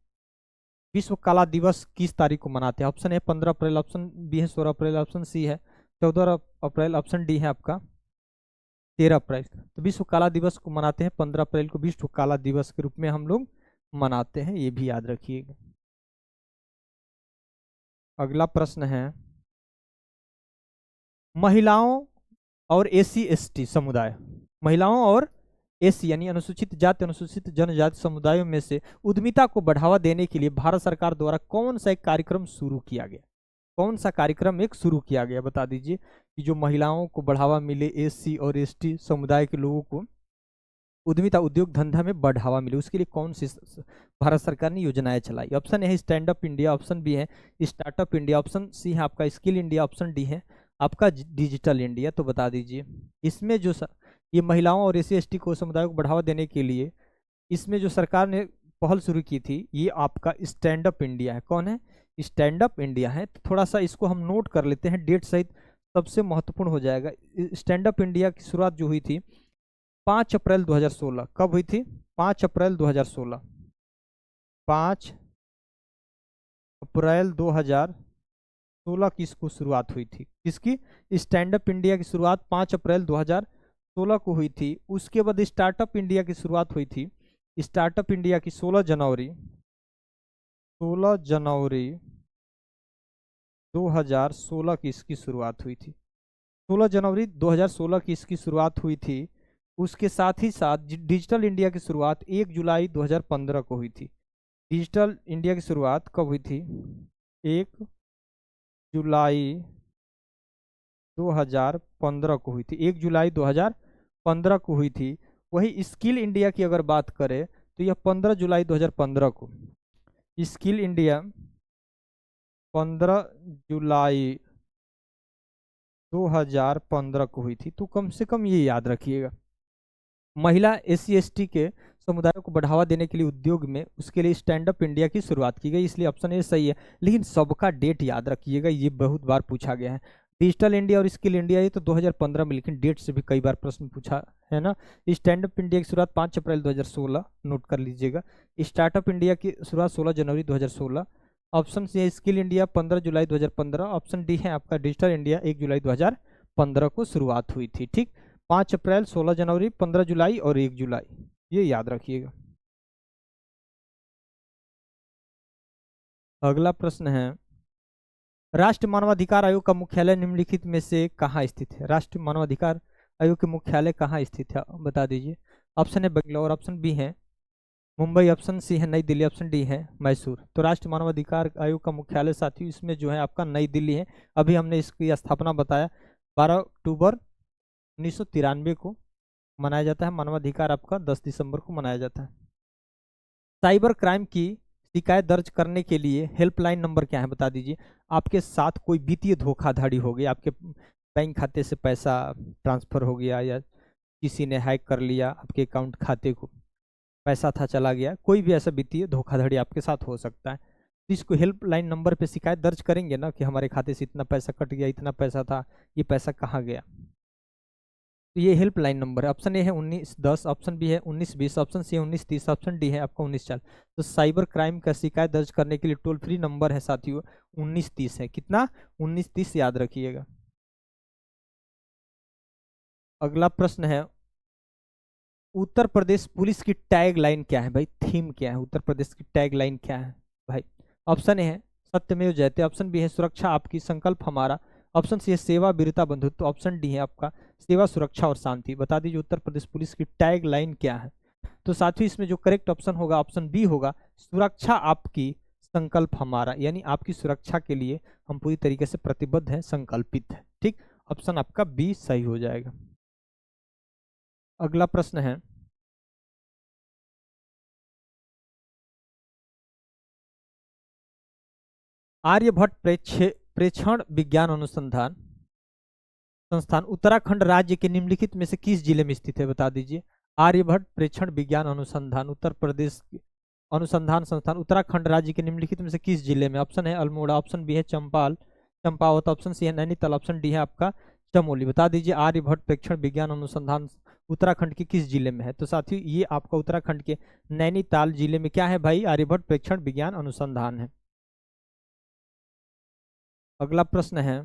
विश्व काला दिवस किस तारीख को मनाते हैं। ऑप्शन है 15 अप्रैल, ऑप्शन बी है 16 अप्रैल, ऑप्शन सी है 14 अप्रैल, ऑप्शन डी है आपका 13 अप्रैल। तो विश्व काला दिवस को मनाते हैं 15 अप्रैल को, विश्व काला दिवस के रूप में हम लोग मनाते हैं, ये भी याद रखिएगा। अगला प्रश्न है, महिलाओं और SC ST समुदाय, महिलाओं और एससी यानी अनुसूचित जाति अनुसूचित जनजाति समुदायों में से उद्यमिता को बढ़ावा देने के लिए भारत सरकार द्वारा कौन सा एक कार्यक्रम शुरू किया गया? कौन सा कार्यक्रम एक शुरू किया गया, बता दीजिए, कि जो महिलाओं को बढ़ावा मिले, SC और ST समुदाय के लोगों को उद्यमिता उद्योग धंधा में बढ़ावा मिले, उसके लिए कौन सी भारत सरकार ने योजनाएं चलाई? ऑप्शन ए है stand up India, option B है स्टार्टअप इंडिया, ऑप्शन सी है आपका स्किल इंडिया, ऑप्शन डी है आपका डिजिटल इंडिया। तो बता दीजिए, इसमें जो ये महिलाओं और SC ST को समुदाय को बढ़ावा देने के लिए इसमें जो सरकार ने पहल शुरू की थी, ये आपका स्टैंड अप इंडिया है। कौन है? स्टैंड अप इंडिया है। तो थोड़ा सा इसको हम नोट कर लेते हैं, डेट सहित सबसे महत्वपूर्ण हो जाएगा। स्टैंड अप इंडिया की शुरुआत जो हुई थी 5 अप्रैल 2016। कब हुई थी? 5 अप्रैल 2016। 5 अप्रैल 2016 की इसको शुरुआत हुई थी। किसकी? स्टैंड अप इंडिया की शुरुआत 5 अप्रैल 2016 को हुई थी। उसके बाद स्टार्टअप इंडिया की शुरुआत हुई थी, स्टार्टअप इंडिया की 16 जनवरी 2016 की इसकी शुरुआत हुई थी। 16 जनवरी 2016 की इसकी शुरुआत हुई थी। उसके साथ ही साथ डिजिटल इंडिया की शुरुआत 1 जुलाई 2015 को हुई थी। डिजिटल इंडिया की शुरुआत कब हुई थी? 1 जुलाई 2015 को हुई थी। 1 जुलाई 2015 को हुई थी। वही स्किल इंडिया की अगर बात करें तो यह 15 जुलाई 2015 को, स्किल इंडिया 15 जुलाई 2015 को हुई थी। तो कम से कम ये याद रखिएगा, महिला SC ST के समुदायों को बढ़ावा देने के लिए उद्योग में, उसके लिए स्टैंड अप इंडिया की शुरुआत की गई, इसलिए ऑप्शन ए सही है। लेकिन सबका डेट याद रखिएगा, ये बहुत बार पूछा गया है। डिजिटल इंडिया और स्किल इंडिया ये तो 2015 में, लेकिन डेट से भी कई बार प्रश्न पूछा है ना। स्टैंड अप इंडिया की शुरुआत 5 अप्रैल 2016, नोट कर लीजिएगा। स्टार्टअप इंडिया की शुरुआत 16 जनवरी 2016। ऑप्शन सी है स्किल इंडिया 15 जुलाई 2015। ऑप्शन डी है आपका डिजिटल इंडिया 1 जुलाई 2015 को शुरुआत हुई थी। ठीक, 5 अप्रैल, 16 जनवरी, 15 जुलाई और 1 जुलाई, ये याद रखिएगा। अगला प्रश्न है, राष्ट्रीय मानवाधिकार आयोग का मुख्यालय निम्नलिखित में से कहाँ स्थित है? राष्ट्रीय मानवाधिकार आयोग के मुख्यालय कहाँ स्थित है, बता दीजिए। ऑप्शन है बेंगलोर, ऑप्शन बी है मुंबई, ऑप्शन सी है नई दिल्ली, ऑप्शन डी है मैसूर। तो राष्ट्रीय मानवाधिकार आयोग का मुख्यालय साथियों इसमें जो है आपका नई दिल्ली है। अभी हमने इसकी स्थापना बताया 12 अक्टूबर 1993 को मनाया जाता है। मानवाधिकार आपका 10 दिसंबर को मनाया जाता है। साइबर क्राइम की शिकायत दर्ज करने के लिए हेल्पलाइन नंबर क्या है, बता दीजिए। आपके साथ कोई वित्तीय धोखाधड़ी हो गई, आपके बैंक खाते से पैसा ट्रांसफर हो गया, या किसी ने हैक कर लिया आपके अकाउंट खाते को, पैसा था चला गया, कोई भी ऐसा वित्तीय धोखाधड़ी आपके साथ हो सकता है, तो इसको हेल्पलाइन नंबर पे शिकायत दर्ज करेंगे ना, कि हमारे खाते से इतना पैसा कट गया, इतना पैसा था, ये पैसा कहाँ गया। तो ये हेल्पलाइन नंबर है। ऑप्शन ए है 1910, ऑप्शन बी है 1920, ऑप्शन सी है 1930, ऑप्शन डी है आपका 1940। तो साइबर क्राइम का शिकायत दर्ज करने के लिए टोल फ्री नंबर है साथियों 1930 है। कितना? 1930 याद रखिएगा। अगला प्रश्न है, उत्तर प्रदेश पुलिस की टैग लाइन क्या है भाई? थीम क्या है? उत्तर प्रदेश की टैग लाइन क्या है भाई? ऑप्शन ए है सत्यमेव जयते, ऑप्शन बी है सुरक्षा आपकी संकल्प हमारा, ऑप्शन सी है सेवा वीरता बंधुत्व, ऑप्शन डी है आपका सेवा सुरक्षा और शांति। बता दीजिए उत्तर प्रदेश पुलिस की टैग लाइन क्या है? तो साथियों इसमें जो करेक्ट ऑप्शन होगा ऑप्शन बी होगा, सुरक्षा आपकी संकल्प हमारा, यानी आपकी सुरक्षा के लिए हम पूरी तरीके से प्रतिबद्ध हैं, संकल्पित है। ठीक, ऑप्शन आपका बी सही हो जाएगा। अगला प्रश्न है, आर्यभट्ट प्रेक्षण विज्ञान अनुसंधान संस्थान उत्तराखंड राज्य के निम्नलिखित में से किस जिले में स्थित है? बता दीजिए। आर्यभट्ट प्रेक्षण विज्ञान अनुसंधान उत्तर प्रदेश अनुसंधान संस्थान उत्तराखंड राज्य के निम्नलिखित में से किस जिले में? ऑप्शन है अल्मोड़ा, ऑप्शन बी है चंपावत, ऑप्शन सी है नैनीताल, ऑप्शन डी है आपका चमोली। बता दीजिए आर्यभट्ट प्रेक्षण विज्ञान अनुसंधान उत्तराखंड के किस जिले में है? तो साथियों ये आपका उत्तराखंड के नैनीताल जिले में क्या है भाई? आर्यभट्ट प्रेक्षण विज्ञान अनुसंधान है। अगला प्रश्न है,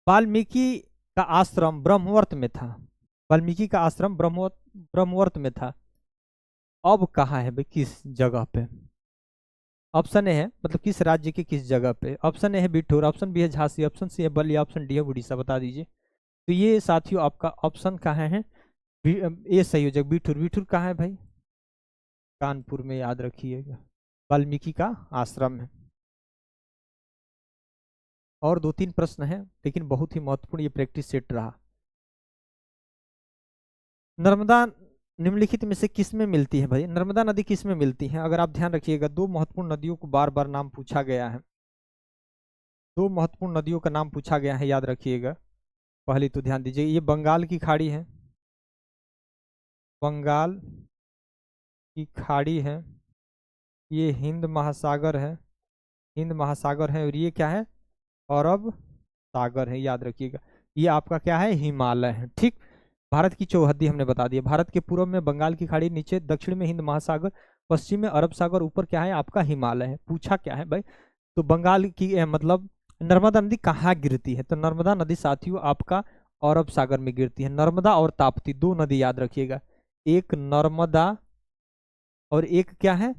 वाल्मीकि का आश्रम ब्रह्मवर्त में था। वाल्मीकि का आश्रम ब्रह्मवर्त में था। अब कहाँ है भाई, किस जगह पे? ऑप्शन ए है मतलब किस राज्य के किस जगह पे। ऑप्शन ए है बिठूर, ऑप्शन बी है झांसी, ऑप्शन सी है बलिया, ऑप्शन डी है उड़ीसा। बता दीजिए। तो ये साथियों आपका ऑप्शन कहाँ है? ये सही हो जाएगा बिठूर। बिठूर कहाँ है भाई? कानपुर में, याद रखिएगा। वाल्मीकि का आश्रम है। और 2-3 प्रश्न हैं लेकिन बहुत ही महत्वपूर्ण ये प्रैक्टिस सेट रहा। नर्मदा निम्नलिखित में से किस में मिलती है भाई? नर्मदा नदी किस में मिलती है? अगर आप ध्यान रखिएगा, 2 महत्वपूर्ण नदियों को बार बार नाम पूछा गया है। 2 महत्वपूर्ण नदियों का नाम पूछा गया है, याद रखिएगा। पहले तो ध्यान दीजिए, ये बंगाल की खाड़ी है, बंगाल की खाड़ी है। ये हिंद महासागर है, हिंद महासागर है। और ये क्या है? अरब सागर है, याद रखिएगा। ये आपका क्या है? हिमालय है। ठीक। भारत की चौहद्दी हमने बता दिया। भारत के पूर्व में बंगाल की खाड़ी, नीचे दक्षिण में हिंद महासागर, पश्चिम में अरब सागर, ऊपर क्या है आपका? हिमालय है। पूछा क्या है भाई? तो बंगाल की मतलब नर्मदा नदी कहाँ गिरती है? तो नर्मदा नदी साथियों आपका अरब सागर में गिरती है। नर्मदा और ताप्ती 2 नदी याद रखिएगा। एक नर्मदा और एक क्या है?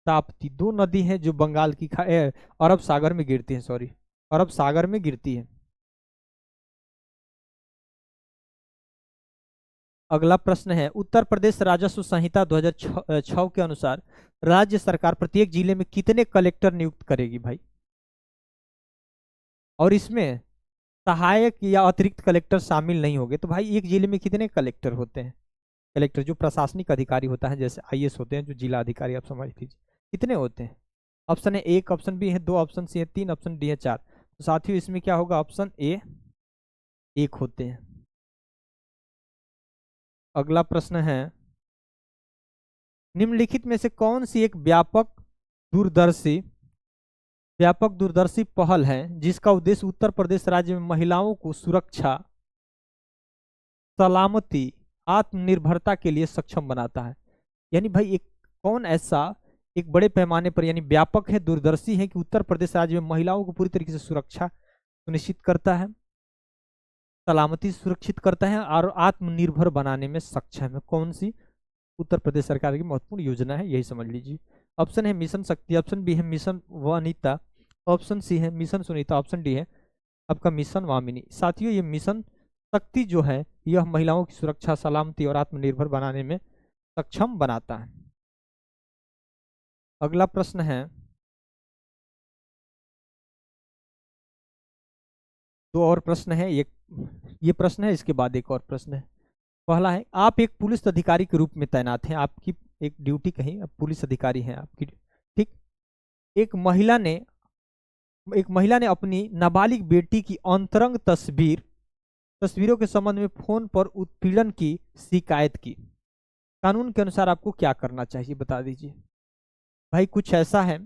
ताप्ती। 2 नदी हैं जो बंगाल की अरब सागर में गिरती है, सॉरी, अरब सागर में गिरती है। अगला प्रश्न है, उत्तर प्रदेश राजस्व संहिता 2006 के अनुसार राज्य सरकार प्रत्येक जिले में कितने कलेक्टर नियुक्त करेगी भाई? और इसमें सहायक या अतिरिक्त कलेक्टर शामिल नहीं होंगे। तो भाई एक जिले में कितने कलेक्टर होते हैं? कलेक्टर जो प्रशासनिक अधिकारी होता है, जैसे आईएएस होते हैं, जो जिला अधिकारी, आप समझ लीजिए कितने होते हैं। ऑप्शन है 1, ऑप्शन बी है 2, ऑप्शन सी है 3, ऑप्शन डी है 4। तो साथियों इसमें क्या होगा? ऑप्शन ए 1 होते हैं। अगला प्रश्न है, निम्नलिखित में से कौन सी एक दूरदर्शी व्यापक दूरदर्शी पहल है जिसका उद्देश्य उत्तर प्रदेश राज्य में महिलाओं को सुरक्षा, सलामती, आत्मनिर्भरता के लिए सक्षम बनाता है? यानी भाई एक कौन ऐसा एक बड़े पैमाने पर यानी व्यापक है, दूरदर्शी है कि उत्तर प्रदेश राज्य में महिलाओं को पूरी तरीके से सुरक्षा सुनिश्चित करता है, सलामती सुरक्षित करता है और आत्मनिर्भर बनाने में सक्षम है? कौन सी उत्तर प्रदेश सरकार की महत्वपूर्ण योजना है, यही समझ लीजिए। ऑप्शन है मिशन शक्ति, ऑप्शन बी है मिशन वनिता, ऑप्शन सी है मिशन सुनीता, ऑप्शन डी है आपका मिशन वामिनी। साथियों ये मिशन शक्ति जो है यह महिलाओं की सुरक्षा, सलामती और आत्मनिर्भर बनाने में सक्षम बनाता है। अगला प्रश्न है, 2 और प्रश्न है। ये प्रश्न है, इसके बाद एक और प्रश्न है। पहला है, आप एक पुलिस अधिकारी के रूप में तैनात हैं, आपकी एक ड्यूटी कहीं, आप पुलिस अधिकारी हैं आपकी। ठीक। एक महिला ने अपनी नाबालिग बेटी की अंतरंग तस्वीरों के संबंध में फोन पर उत्पीड़न की शिकायत की। कानून के अनुसार आपको क्या करना चाहिए? बता दीजिए भाई। कुछ ऐसा है,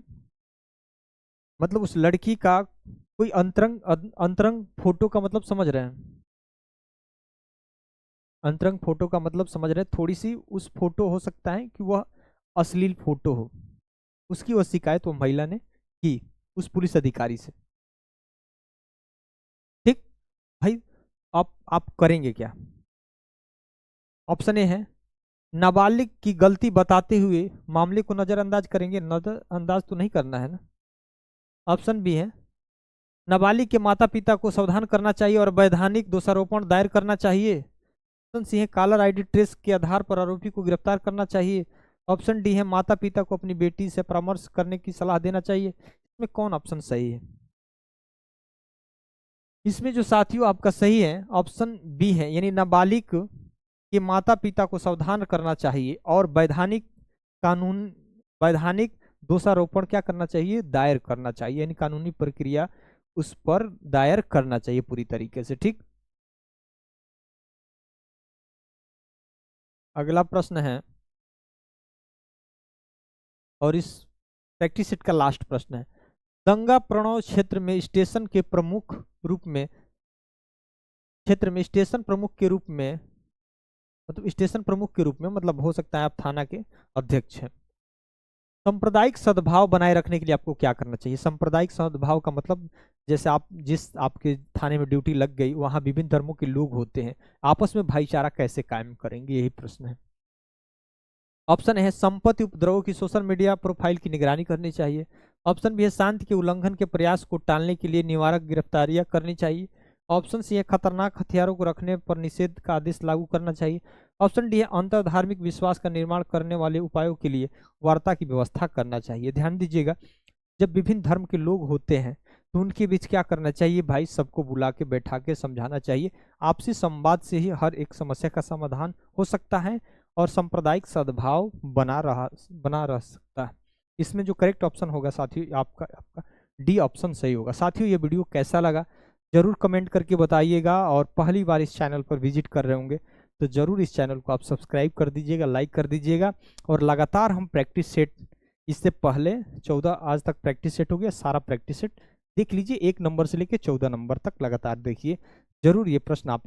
मतलब उस लड़की का कोई अंतरंग फोटो का मतलब समझ रहे हैं? अंतरंग फोटो का मतलब समझ रहे हैं? थोड़ी सी उस फोटो हो सकता है कि वह अश्लील फोटो हो, उसकी वह शिकायत वो महिला ने की उस पुलिस अधिकारी से। ठीक भाई। आप करेंगे क्या? ऑप्शन ए है नाबालिग की गलती बताते हुए मामले को नजरअंदाज करेंगे। नजरअंदाज तो नहीं करना है ना। ऑप्शन बी है नाबालिग के माता पिता को सावधान करना चाहिए और वैधानिक दोषारोपण दायर करना चाहिए। ऑप्शन सी है कालर आईडी ट्रेस के आधार पर आरोपी को गिरफ्तार करना चाहिए। ऑप्शन डी है माता पिता को अपनी बेटी से परामर्श करने की सलाह देना चाहिए। इसमें कौन ऑप्शन सही है? इसमें जो साथियों आपका सही है ऑप्शन बी है, यानी नाबालिग के माता पिता को सावधान करना चाहिए और वैधानिक दोषारोपण क्या करना चाहिए? दायर करना चाहिए, यानी कानूनी प्रक्रिया उस पर दायर करना चाहिए पूरी तरीके से। ठीक। अगला प्रश्न है, और इस प्रैक्टिस सेट का लास्ट प्रश्न है, दंगा प्रणव स्टेशन प्रमुख के रूप में मतलब स्टेशन प्रमुख के रूप में, मतलब हो सकता है आप थाना के अध्यक्ष हैं। सांप्रदायिक सद्भाव बनाए रखने के लिए आपको क्या करना चाहिए? सांप्रदायिक सद्भाव का मतलब, जैसे आप जिस आपके थाने में ड्यूटी लग गई, वहां विभिन्न धर्मों के लोग होते हैं, आपस में भाईचारा कैसे कायम करेंगे, यही प्रश्न है। ऑप्शन है संपत्ति उपद्रवों की सोशल मीडिया प्रोफाइल की निगरानी करनी चाहिए। ऑप्शन बी है शांति के उल्लंघन के प्रयास को टालने के लिए निवारक गिरफ्तारियां करनी चाहिए। ऑप्शन सी है खतरनाक हथियारों को रखने पर निषेध का आदेश लागू करना चाहिए। ऑप्शन डी है अंतर धार्मिक विश्वास का निर्माण करने वाले उपायों के लिए वार्ता की व्यवस्था करना चाहिए। ध्यान दीजिएगा, जब विभिन्न धर्म के लोग होते हैं तो उनके बीच क्या करना चाहिए भाई? सबको बुला के बैठा के समझाना चाहिए। आपसी संवाद से ही हर एक समस्या का समाधान हो सकता है और सांप्रदायिक सद्भाव बना रह सकता है। इसमें जो करेक्ट ऑप्शन होगा साथियों, आपका आपका डी ऑप्शन सही होगा। साथियों, ये वीडियो कैसा लगा जरूर कमेंट करके बताइएगा, और पहली बार इस चैनल पर विजिट कर रहे होंगे तो जरूर इस चैनल को आप सब्सक्राइब कर दीजिएगा, लाइक कर दीजिएगा। और लगातार हम प्रैक्टिस सेट, इससे पहले 14 आज तक प्रैक्टिस सेट हो गया, सारा प्रैक्टिस सेट देख लीजिए, 1 नंबर से लेकर 14 नंबर तक लगातार देखिए। जरूर ये प्रश्न आप